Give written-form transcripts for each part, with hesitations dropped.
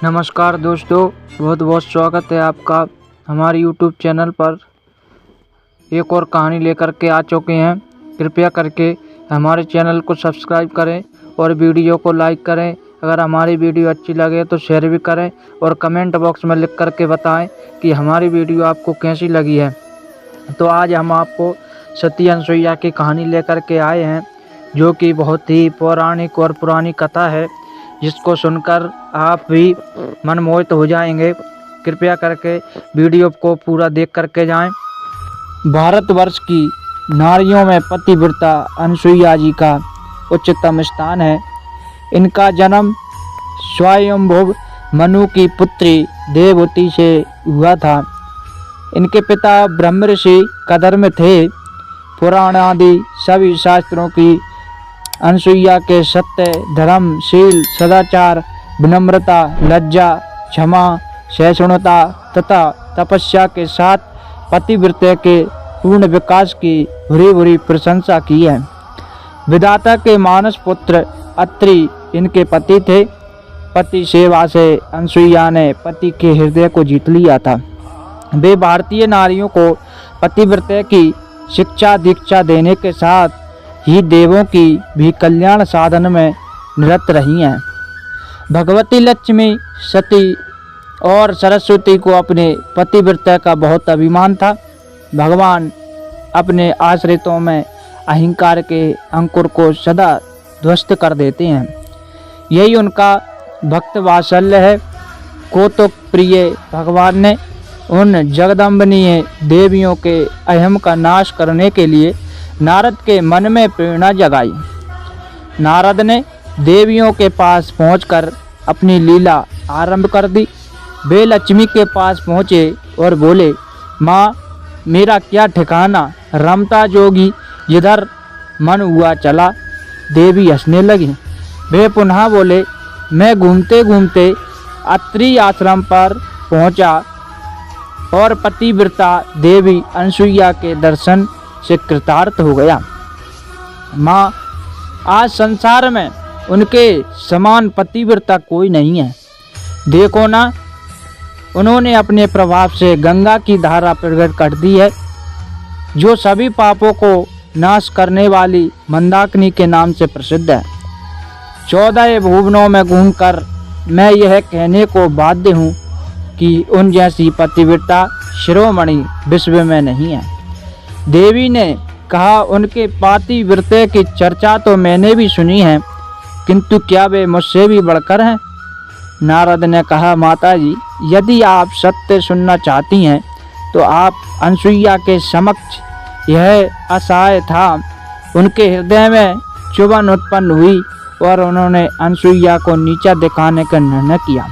नमस्कार दोस्तों, बहुत बहुत स्वागत है आपका हमारे यूट्यूब चैनल पर। एक और कहानी लेकर के आ चुके हैं। कृपया करके हमारे चैनल को सब्सक्राइब करें और वीडियो को लाइक करें। अगर हमारी वीडियो अच्छी लगे तो शेयर भी करें और कमेंट बॉक्स में लिख करके बताएं कि हमारी वीडियो आपको कैसी लगी है। तो आज हम आपको सती अनसुईया की कहानी लेकर के आए हैं, जो कि बहुत ही पौराणिक और पुरानी कथा है, जिसको सुनकर आप भी मनमोहित हो जाएंगे। कृपया करके वीडियो को पूरा देख करके जाएं। भारतवर्ष की नारियों में पतिव्रता अनसुईया जी का उच्चतम स्थान है। इनका जन्म स्वयंभुव मनु की पुत्री देवहूति से हुआ था। इनके पिता ब्रह्मर्षि कदर्म थे। पुराण आदि सभी शास्त्रों की अनसुईया के सत्य, धर्म, शील, सदाचार, विनम्रता, लज्जा, क्षमा, सहिष्णुता तथा तपस्या के साथ पतिव्रता के पूर्ण विकास की भूरी भूरी प्रशंसा की है। विधाता के मानस पुत्र अत्रि इनके पति थे। पति सेवा से अनसुईया ने पति के हृदय को जीत लिया था। वे भारतीय नारियों को पतिव्रता की शिक्षा दीक्षा देने के साथ ही देवों की भी कल्याण साधन में निरत रही हैं। भगवती लक्ष्मी, सती और सरस्वती को अपने पतिव्रता का बहुत अभिमान था। भगवान अपने आश्रितों में अहंकार के अंकुर को सदा ध्वस्त कर देते हैं। यही उनका भक्त वात्सल्य है। कौतुक प्रिय भगवान ने उन जगदम्बनीय देवियों के अहम का नाश करने के लिए नारद के मन में प्रेरणा जगाई। नारद ने देवियों के पास पहुंचकर अपनी लीला आरंभ कर दी। वे लक्ष्मी के पास पहुंचे और बोले, माँ, मेरा क्या ठिकाना, रमता जोगी जिधर मन हुआ चला। देवी हंसने लगी। वे पुनः बोले, मैं घूमते घूमते अत्रि आश्रम पर पहुंचा और पतिव्रता देवी अनसुईया के दर्शन से कृतार्थ हो गया। माँ, आज संसार में उनके समान पतिव्रता कोई नहीं है। देखो ना, उन्होंने अपने प्रभाव से गंगा की धारा प्रकट कर दी है, जो सभी पापों को नाश करने वाली मंदाकिनी के नाम से प्रसिद्ध है। 14 भुवनों में घूमकर मैं यह कहने को बाध्य हूँ कि उन जैसी पतिव्रता शिरोमणि विश्व में नहीं है। देवी ने कहा, उनके पतिव्रता की चर्चा तो मैंने भी सुनी है, किंतु क्या वे मुझसे भी बढ़कर हैं? नारद ने कहा, माता जी, यदि आप सत्य सुनना चाहती हैं तो आप अनसुईया के समक्ष यह असहाय था। उनके हृदय में चुभन उत्पन्न हुई और उन्होंने अनसुईया को नीचा दिखाने का निर्णय किया।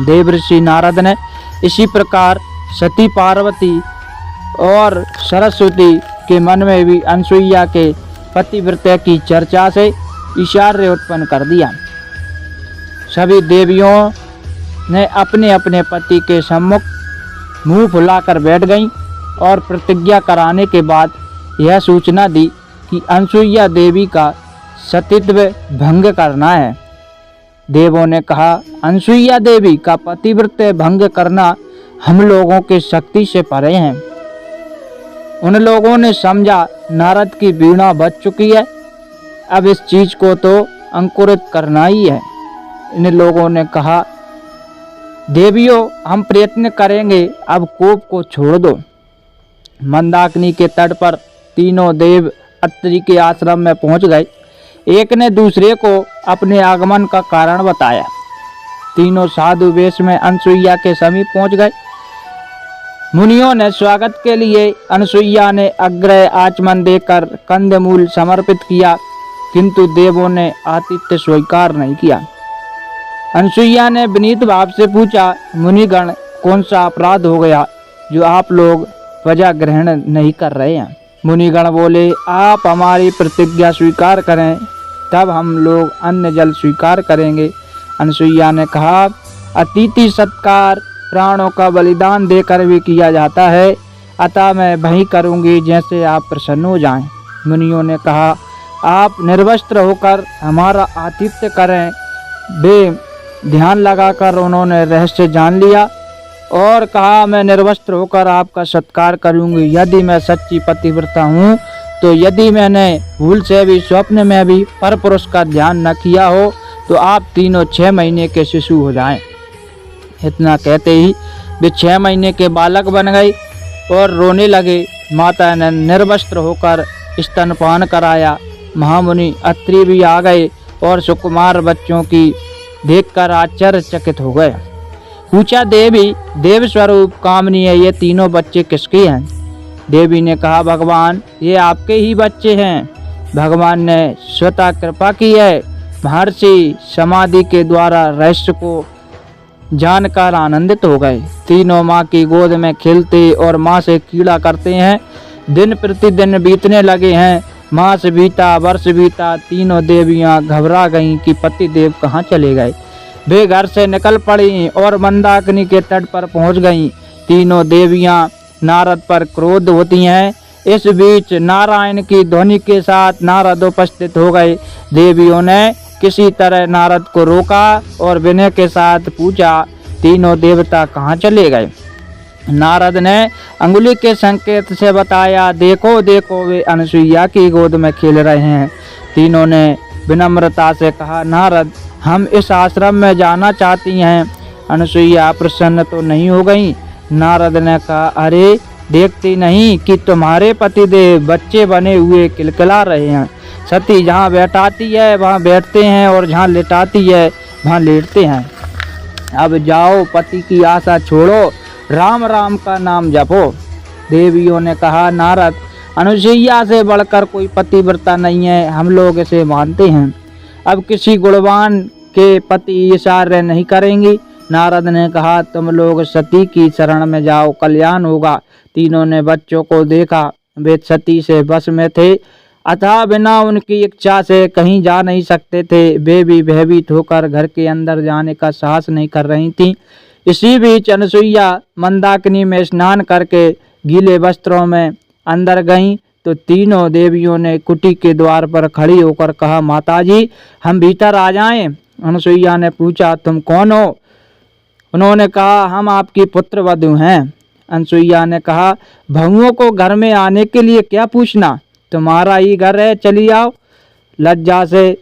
देवर्षि नारद ने इसी प्रकार सती पार्वती और सरस्वती के मन में भी अनसुईया के पतिव्रता की चर्चा से ईर्ष्या उत्पन्न कर दिया। सभी देवियों ने अपने अपने पति के सम्मुख मुंह फुलाकर बैठ गईं और प्रतिज्ञा कराने के बाद यह सूचना दी कि अनसुईया देवी का सतीत्व भंग करना है। देवों ने कहा, अनसुईया देवी का पतिव्रता भंग करना हम लोगों के शक्ति से परे हैं। उन लोगों ने समझा नारद की वीणा बज चुकी है, अब इस चीज को तो अंकुरित करना ही है। इन लोगों ने कहा, देवियों, हम प्रयत्न करेंगे, अब कोप को छोड़ दो। मंदाकिनी के तट पर तीनों देव अत्रि के आश्रम में पहुंच गए। एक ने दूसरे को अपने आगमन का कारण बताया। तीनों साधु वेश में अनसुईया के समीप पहुंच गए। मुनियों ने स्वागत के लिए अनसुईया ने अग्रय आचमन देकर कंदमूल समर्पित किया, किंतु देवों ने आतिथ्य स्वीकार नहीं किया। अनसुईया ने विनीत भाव से पूछा, मुनिगण, कौन सा अपराध हो गया जो आप लोग वजह ग्रहण नहीं कर रहे हैं? मुनिगण बोले, आप हमारी प्रतिज्ञा स्वीकार करें, तब हम लोग अन्न जल स्वीकार करेंगे। अनसुईया ने कहा, अतिथि सत्कार प्राणों का बलिदान देकर भी किया जाता है, अतः मैं वही करूंगी जैसे आप प्रसन्न हो जाएं। मुनियों ने कहा, आप निर्वस्त्र होकर हमारा आतिथ्य करें। वे ध्यान लगाकर उन्होंने रहस्य जान लिया और कहा, मैं निर्वस्त्र होकर आपका सत्कार करूंगी। यदि मैं सच्ची पतिव्रता हूँ तो यदि मैंने भूल से भी स्वप्न में भी परपुरुष का ध्यान न किया हो तो आप तीनों 6 महीने के शिशु हो जाएं। इतना कहते ही वे 6 महीने के बालक बन गए और रोने लगे। माता ने निर्वस्त्र होकर स्तनपान कराया। महामुनि अत्रि भी आ गए और सुकुमार बच्चों की देखकर आश्चर्यचकित हो गए। पूछा, देवी देव स्वरूप कामनी है, ये तीनों बच्चे किसके हैं? देवी ने कहा, भगवान ये आपके ही बच्चे हैं। भगवान ने स्वतः कृपा की है। महर्षि समाधि के द्वारा रहस्य को जानकर आनंदित हो गए। तीनों माँ की गोद में खेलते और माँ से कीड़ा करते हैं। दिन प्रतिदिन बीतने लगे हैं। मास बीता, वर्ष बीता। तीनों देवियाँ घबरा गईं कि पति देव कहाँ चले गए। वे घर से निकल पड़ी और मंदाकिनी के तट पर पहुँच गईं। तीनों देवियाँ नारद पर क्रोध होती हैं। इस बीच नारायण की ध्वनि के साथ नारद उपस्थित हो गए। देवियों ने किसी तरह नारद को रोका और विनय के साथ पूछा, तीनों देवता कहाँ चले गए? नारद ने अंगुली के संकेत से बताया, देखो देखो वे अनसुईया की गोद में खेल रहे हैं। तीनों ने विनम्रता से कहा, नारद हम इस आश्रम में जाना चाहती हैं। अनसुईया प्रसन्न तो नहीं हो गई। नारद ने कहा, अरे देखती नहीं कि तुम्हारे पतिदेव बच्चे बने हुए किलकिला रहे हैं। सती जहाँ बैठाती है वहाँ बैठते हैं और जहाँ लेटाती है वहाँ लेटते हैं। अब जाओ, पति की आशा छोड़ो, राम राम का नाम जपो। देवियों ने कहा, नारद अनुसुईया से बढ़कर कोई पतिव्रता नहीं है, हम लोग इसे मानते हैं। अब किसी गुणवान के पति ये कार्य नहीं करेंगी। नारद ने कहा, तुम लोग सती की शरण में जाओ, कल्याण होगा। तीनों ने बच्चों को देखा। वे सती से बस में थे, अतः बिना उनकी इच्छा से कहीं जा नहीं सकते थे। वे भी भयभीत होकर घर के अंदर जाने का साहस नहीं कर रही थीं। इसी बीच अनसुईया मंदाकिनी में स्नान करके गीले वस्त्रों में अंदर गईं तो तीनों देवियों ने कुटी के द्वार पर खड़ी होकर कहा, माताजी हम भीतर आ जाएं। अनसुईया ने पूछा, तुम कौन हो? उन्होंने कहा, हम आपकी पुत्र वधू हैं। अनसुईया ने कहा, बहुओं को घर में आने के लिए क्या पूछना, तुम्हारा ही घर है, चली आओ। लज्जा से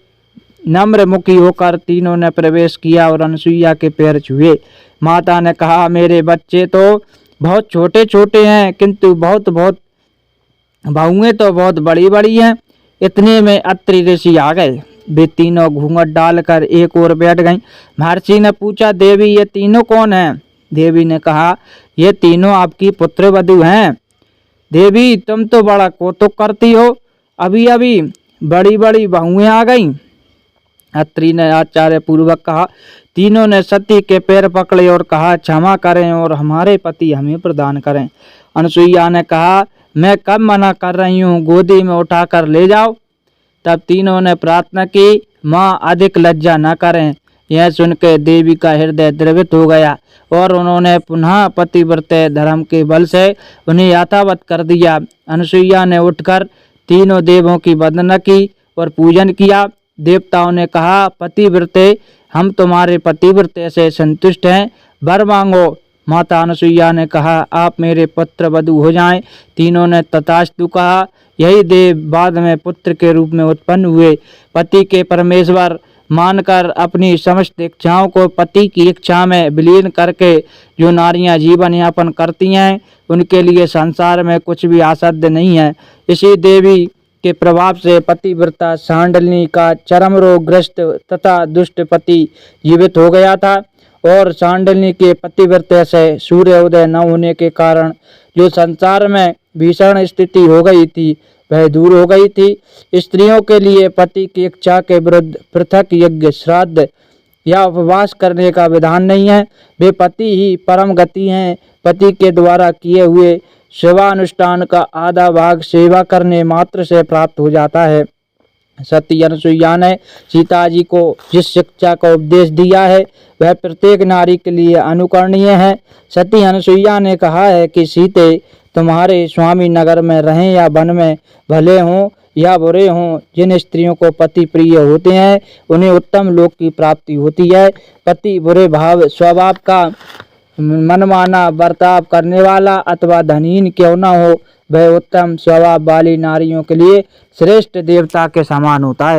नम्र मुखी होकर तीनों ने प्रवेश किया और अनसुईया के पैर छुए। माता ने कहा, मेरे बच्चे तो बहुत छोटे छोटे हैं, किंतु बहुत बहुएं तो बहुत बड़ी बड़ी हैं। इतने में अत्रि ऋषि आ गए। वे तीनों घूंघट डालकर एक ओर बैठ गईं। महर्षि ने पूछा, देवी ये तीनों कौन हैं? देवी ने कहा, ये तीनों आपकी पुत्र वधू हैं। देवी तुम तो बड़ा कौतुक करती हो, अभी अभी बड़ी बड़ी बहुएं आ गईं। अत्रि ने आचार्य पूर्वक कहा। तीनों ने सती के पैर पकड़े और कहा, क्षमा करें और हमारे पति हमें प्रदान करें। अनसुईया ने कहा, मैं कब मना कर रही हूँ, गोदी में उठाकर ले जाओ। तब तीनों ने प्रार्थना की, माँ अधिक लज्जा न करें। यह सुनकर देवी का हृदय द्रवित हो गया और उन्होंने पुनः पतिव्रत धर्म के बल से उन्हें यथावत कर दिया। अनसुईया ने उठकर तीनों देवों की वंदना की और पूजन किया। देवताओं ने कहा, पतिव्रते हम तुम्हारे पतिव्रते से संतुष्ट हैं, वर मांगो। माता अनसुईया ने कहा, आप मेरे पुत्र वधू हो जाएं। तीनों ने तथास्तु कहा। यही देव बाद में पुत्र के रूप में उत्पन्न हुए। पति के परमेश्वर मानकर अपनी समस्त इच्छाओं को पति की इच्छा में विलीन करके जो नारियां जीवन यापन करती हैं, उनके लिए संसार में कुछ भी असाध्य नहीं है। इसी देवी के प्रभाव से पतिव्रता सांडलिनी का चरम रोगग्रस्त तथा दुष्ट पति जीवित हो गया था और सांडलिनी के पतिव्रता से सूर्योदय न होने के कारण जो संसार में भीषण स्थिति हो गई थी वह दूर हो गई थी। स्त्रियों के लिए पति की इच्छा के विरुद्ध पृथक यज्ञ, श्राद्ध या उपवास करने का विधान नहीं है। वे पति ही परम गति हैं। पति के द्वारा किए हुए सेवानुष्ठान का आधा भाग सेवा करने मात्र से प्राप्त हो जाता है। सती अनसुईया ने सीता जी को जिस शिक्षा का उपदेश दिया है वह प्रत्येक नारी के लिए अनुकरणीय है। सती अनसुईया ने कहा है कि सीते तुम्हारे स्वामी नगर में रहें या वन में, भले हों या बुरे हों, जिन स्त्रियों को पति प्रिय होते हैं उन्हें उत्तम लोक की प्राप्ति होती है। पति बुरे स्वभाव का, मनमाना बर्ताव करने वाला अथवा धनहीन क्यों न हो, वह उत्तम स्वभाव वाली नारियों के लिए श्रेष्ठ देवता के समान होता है।